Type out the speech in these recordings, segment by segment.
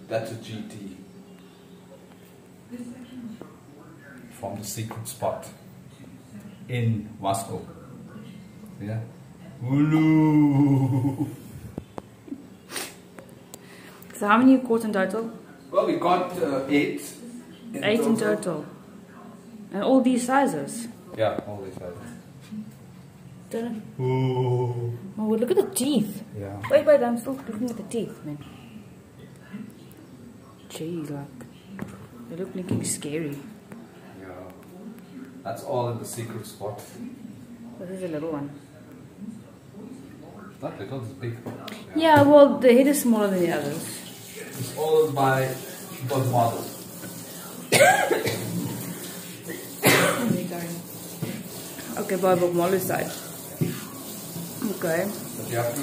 That's a GT. From the secret spot in Vasco. Yeah. Ulu. So how many you caught in total? Well, we caught 8. 8 in total. And all these sizes? Yeah, all these sizes. Oh, look at the teeth. Yeah. Wait, I'm still looking at the teeth, man. Jeez, like, they look looking scary. Yeah. That's all in the secret spot. This is a little one. Not little, it's big. Yeah, well, the head is smaller than the others. It's all by God's model. Okay, by Bob Molly's side. Okay. But you have to,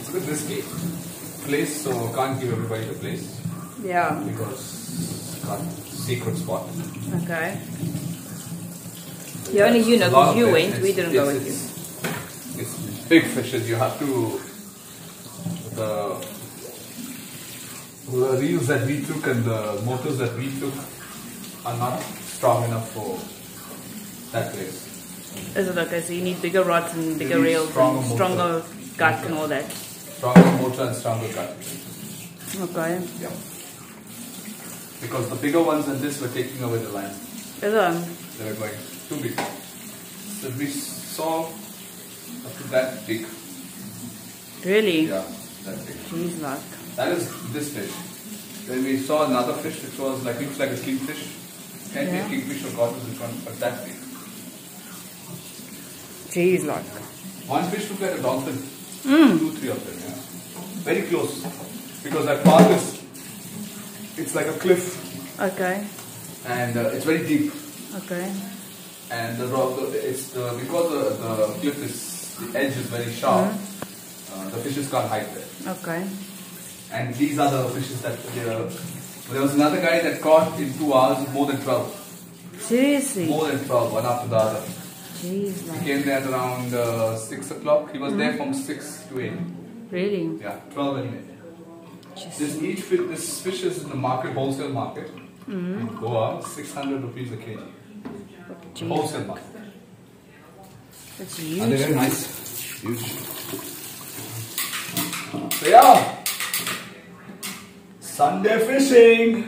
it's a bit risky place, so can't give everybody the place. Yeah. Because it's got secret spot. Okay. Yeah, only you know, because you went, we didn't go with you. It's big fishes, you have to, the reels that we took and the motors that we took are not strong enough for that place. Is it okay? So you need bigger rods and bigger reels and stronger gut and all that. Stronger motor and stronger gut. Okay. Yeah. Because the bigger ones than this were taking away the line. Is They were going too big. So we saw up to that big. Really? Yeah, that big. Jeez, like. That is this fish. Then we saw another fish which was like, looks like a kingfish. Can't be a kingfish or godwits in front, but that big. Jeez, like. One fish looked like a dolphin. 2, 3 of them, yeah. Very close. Because that path is, it's like a cliff. Okay. And it's very deep. Okay. And the rock, because the cliff is, the edge is very sharp, the fishes can't hide there. Okay. And these are the fishes that there was another guy that caught in 2 hours more than 12. Seriously? More than 12, one after the other. Jeez, He came there at around 6 o'clock. He was there from 6 to 8. Really? Yeah, 12 and 8. This fish is in the market, wholesale market. In Goa, 600 rupees a kg. Jeez. Wholesale market. That's huge. And they're very nice. Huge. So yeah. Sunday fishing.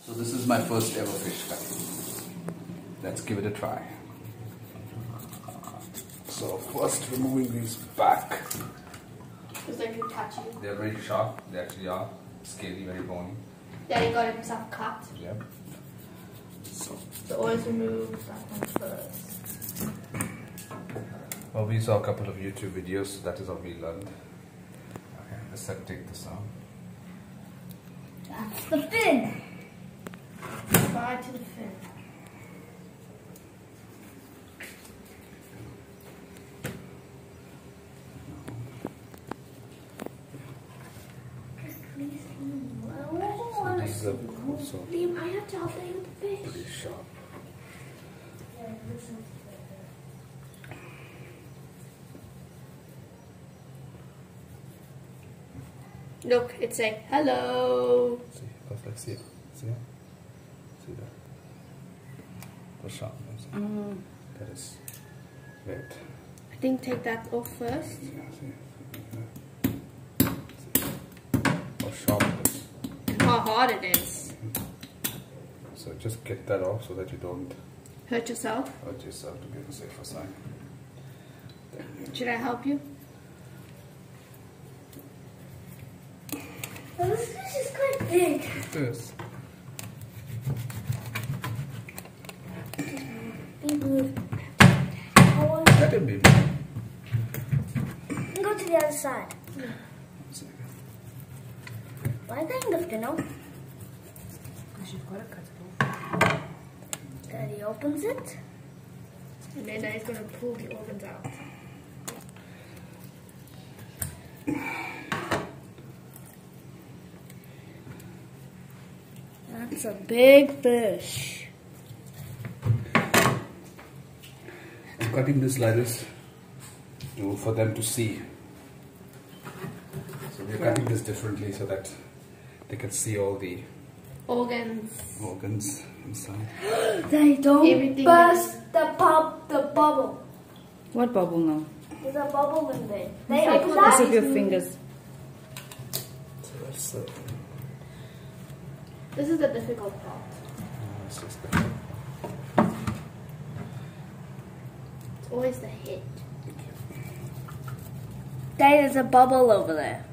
So this is my first ever fish cutting. Let's give it a try. So first removing these back. Because they could catch you. They're very sharp. They actually are. Scaly, very bony. Yeah, he got himself cut. Yep. So always remove that one first. well, we saw a couple of YouTube videos, so that is how we learned. Okay, let's take this out. That's the fin. Bye to the fin. This is also Liam, I have to help you with the fish. pretty sharp. Look, it's saying hello. See, perfect. See it. See it? See that? The sharpness. That is red. I think take that off first. Yeah, see? How sharp it is. How hard it is. So just get that off so that you don't Hurt yourself. hurt yourself to get a safer side. Should I help you? Oh, this fish is quite big. Yes. Let it be. Go to the other side. Why are they in the funnel? Because you've got to cut it off. Daddy opens it. And then he's going to pull the organs out. That's a big fish. I'm cutting this like this for them to see cutting this differently so that they can see all the Organs. inside. They don't Everything burst the bubble. What bubble now? There's a bubble in there. They Like, open mess that. up your fingers. So that's This is the difficult part. it's just the It's always the head. There's a bubble over there.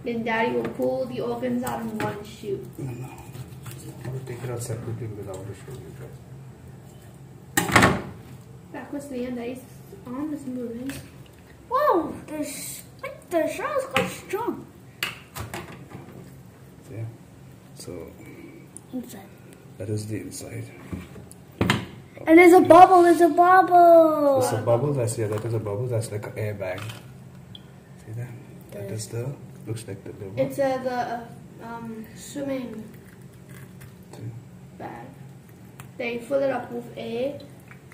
Then Daddy will pull the organs out in one shoot. No. I will take it out separately because I want to show you guys. That was the end. Daddy's arm is moving. Whoa! The shell's quite strong. Yeah. So Inside. that is the inside. And there's a bubble. There's a bubble. There's a bubble. That's that is a bubble. That's like an airbag. See that? That is the looks like the liver. It's the swimming See? bag. They fill it up with air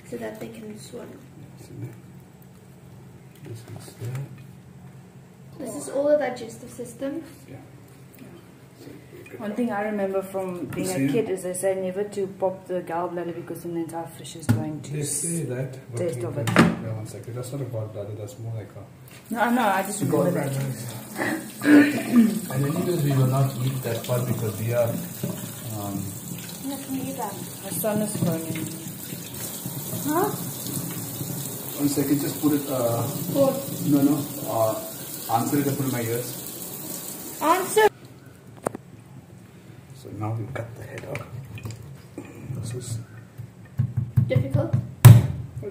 so that they can swim. See that? This is there. This is all the digestive system. Yeah. One thing I remember from being a kid is they say never to pop the gallbladder because then the entire fish is going to They say that. but taste we of can- it. Yeah, one second. That's not a gallbladder. That's more like a No, I just remember that. And anyways, we will not eat that part because we are. Let me eat that. My son is phoning. Huh? One second. Just put it. No. Answer it. I put in my ears. Answer. So now we cut the head off. This is Difficult.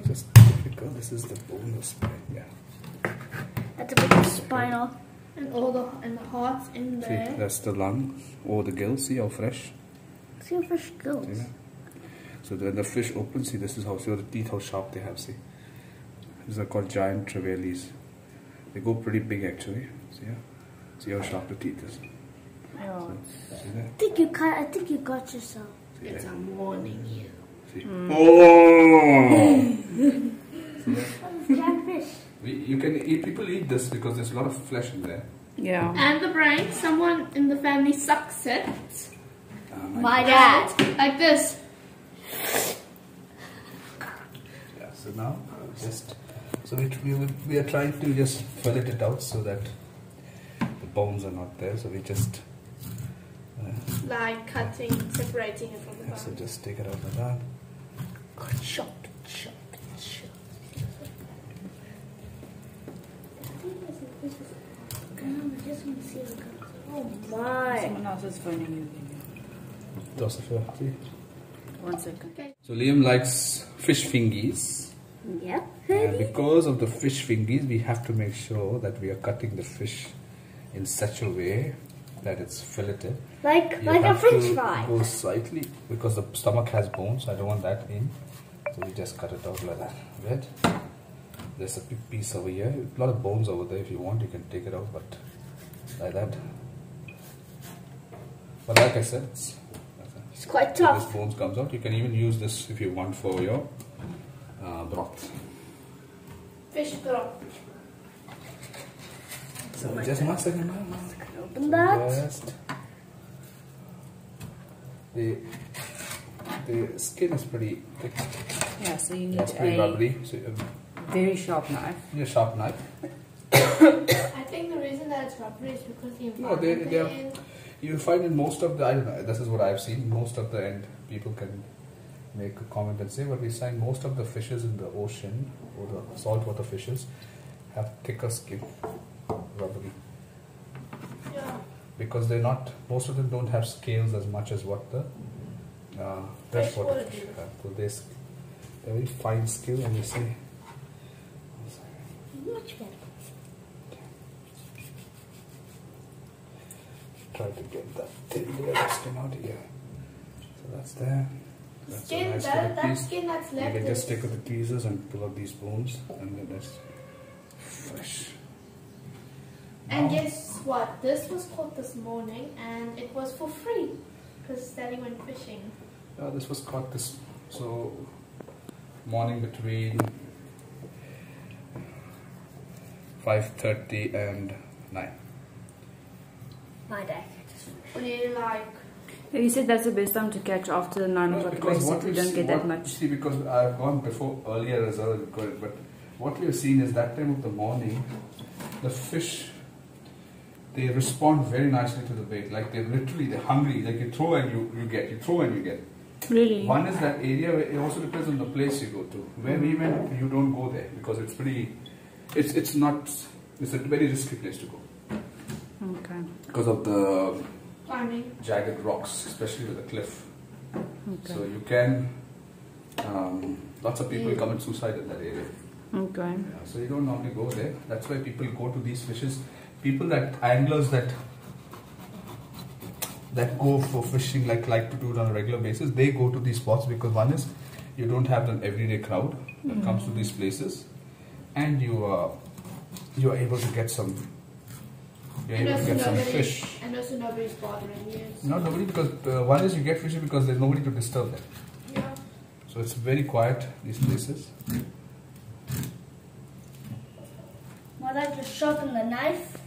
just difficult. This is the boneless spine. Yeah. That's a big spinal. And all the hearts in See, there. that's the lungs or the gills. See how fresh. See how fish goes. See that? So when the fish opens, see this is how. See the teeth how sharp they have. See, these are called giant trevally. They go pretty big actually. See, yeah? See how sharp the teeth is. Yeah. See that? I think you got yourself. See It's that? a warning you. See? Oh! Catfish. You can eat. People eat this because there's a lot of flesh in there. Yeah. And the brain, someone in the family sucks it. My dad. Like this. Yeah. So now just we are trying to just fillet it out so that the bones are not there. So we just Like cutting, separating it from the so bone. just take it out like that. Chop. Oh my. Someone else is phoning you. See? 1 second. Okay. So Liam likes fish fingies. Yeah. And because of the fish fingies, we have to make sure that we are cutting the fish in such a way that it's filleted. Like You a have French to fry. go slightly because the stomach has bones. I don't want that in, so we just cut it out like that. Right? There's a big piece over here. A lot of bones over there. If you want, you can take it out, but like that. But like I said, it's quite so tough. this bones comes out. You can even use this if you want for your broth. Fish broth. So just 1 second now. Open that. Just the skin is pretty thick. Yeah, so you need It's pretty a rubbery. So very sharp knife. a sharp knife. I think the reason that it's rubbery is because the No, they environment are. You find in most of the, I don't know, this is what I've seen, most of the end people can make a comment and say, but we find most of the fishes in the ocean or the saltwater fishes have thicker skin, rubbery, Yeah. because they're not, most of them don't have scales as much as what the freshwater Freshwater fish do. have. So they're very fine scale and you see. Much better. Try to get that thin layer of skin out here. So that's there. That's a Skin, nice that little piece. skin that's You left can just is... take out the tweezers and pull out these bones, and then that's fresh. And Now- guess what? This was caught this morning and it was for free. Because Daddy went fishing. This was caught this morning between 5:30 and 9. My dad. What do you like? You said that's the best time to catch after the 9 o'clock Because race. what You we've don't seen- get that what- much. See, because I've gone before earlier as well, but what we've seen is that time of the morning, the fish, they respond very nicely to the bait. Like they're hungry. Like you throw and you get, you throw and you get. Really? One is that area where it also depends on the place you go to. Where we went, you don't go there because it's pretty, it's a very risky place to go. Okay. Because of the Climbing. jagged rocks, especially with the cliff. Okay. So you can, lots of people commit suicide in that area. Okay. Yeah, so you don't normally go there. That's why people go to these fishes. Anglers that go for fishing like to do it on a regular basis, they go to these spots because one is you don't have an everyday crowd that comes to these places, and you are able to get some. You're able to get some fish. And also nobody's bothering you. Not nobody, because one is you get fishes because there's nobody to disturb them. Yeah. So it's very quiet, these places. My dad just sharpened the knife.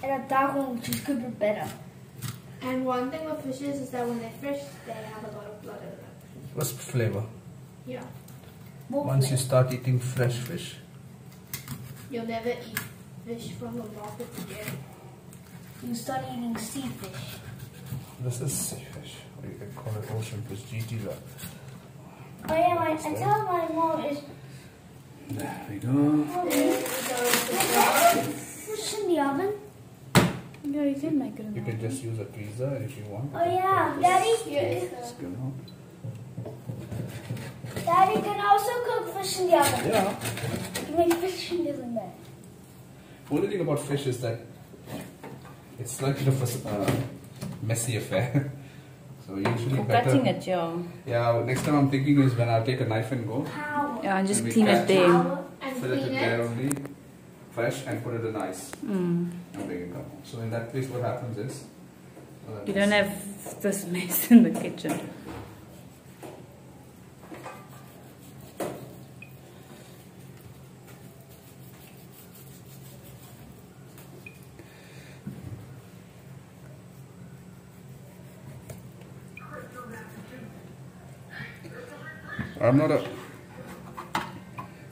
And a dark one, which is good but better. And one thing with fishes is that when they're fresh, they have a lot of blood in them. What's flavor? Yeah. More Once you flavor. start eating fresh fish, You'll never eat fish from the market again. You start eating sea fish. this is sea fish. Or you can call it ocean fish, GT. Oh yeah, I tell my mom is There we go. fish in the oven. Yeah, you can make it in You the can just use a tweezer if you want. Oh yeah, Daddy. It's good, huh? Daddy can also cook fish in the oven. Yeah. You make fish fingers in there. Only thing about fish is that it's slightly of a messy affair. So usually For better. cutting it, yeah. Yeah. Next time I'm thinking is when I take a knife and go, Power. Yeah, and just Maybe clean it catch there. And fill it clean in there it. only, fresh, and put it in ice Mm. and bring it up. So in that case, what happens is You don't have this mess in the kitchen.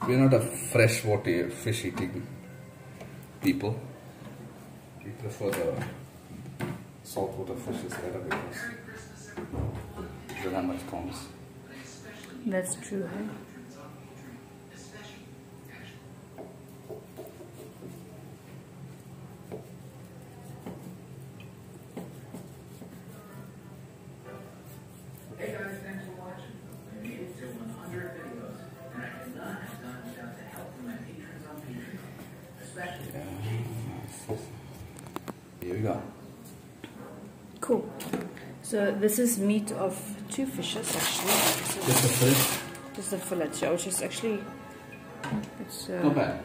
We're not a freshwater fish eating people. We prefer the saltwater fishes better because they don't have much thorns. That's true, hey? Hey guys, thanks for watching. We made it to 100 videos, and I could not have done without the help from my patrons on Patreon, especially. Here we go. Cool. So this is meat of 2 fishes actually. Just a fish. Just the fillet, yeah, which is actually it's Not bad.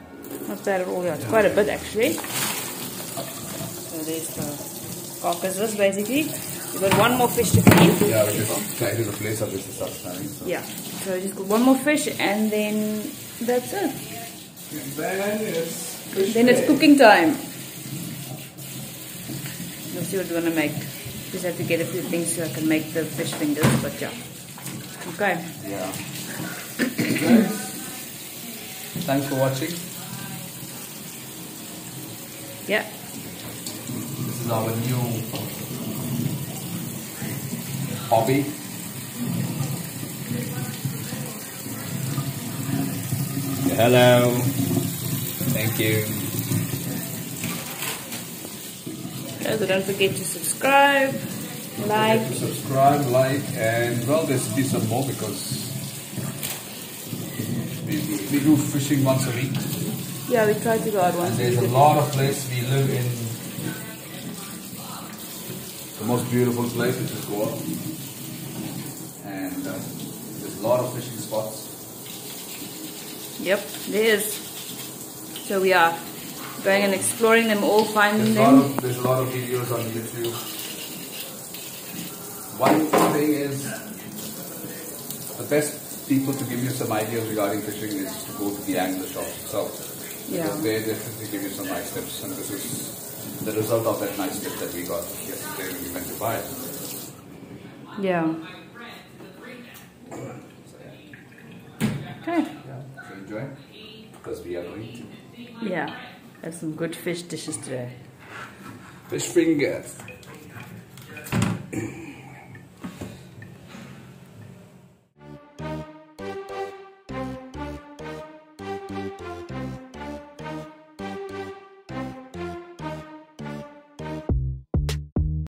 not bad at all. Yeah, it's quite a bit actually. So there's the carcasses basically. We've got one more fish to clean. Yeah, we're just trying to replace our business start smelling. So. Yeah. So just got one more fish and then that's it. And then it's fish Then it's day. cooking time. Let's see what we're gonna make. Just have to get a few things so I can make the fish fingers, but yeah. Okay. Yeah. Guys, thanks for watching. Yeah. This is our new hobby. Hello. Thank you. So don't forget to subscribe, like. Subscribe, like, and well, there's be some more because we do fishing once a week, Yeah, we try to go out and once. there's a lot of place. We live in the most beautiful place, which is Goa, and there's a lot of fishing spots. Yep, there is. So we are going and exploring them all, finding them. There's a lot of videos on YouTube. One thing is, the best people to give you some ideas regarding fishing is to go to the angler shop itself. Yeah. Because they definitely give you some nice tips, and this is the result of that nice tip that we got yesterday when we went to buy it. Yeah. So, yeah. Okay. Yeah. So enjoy, because we are going to Yeah. There's some good fish dishes today. fish fingers.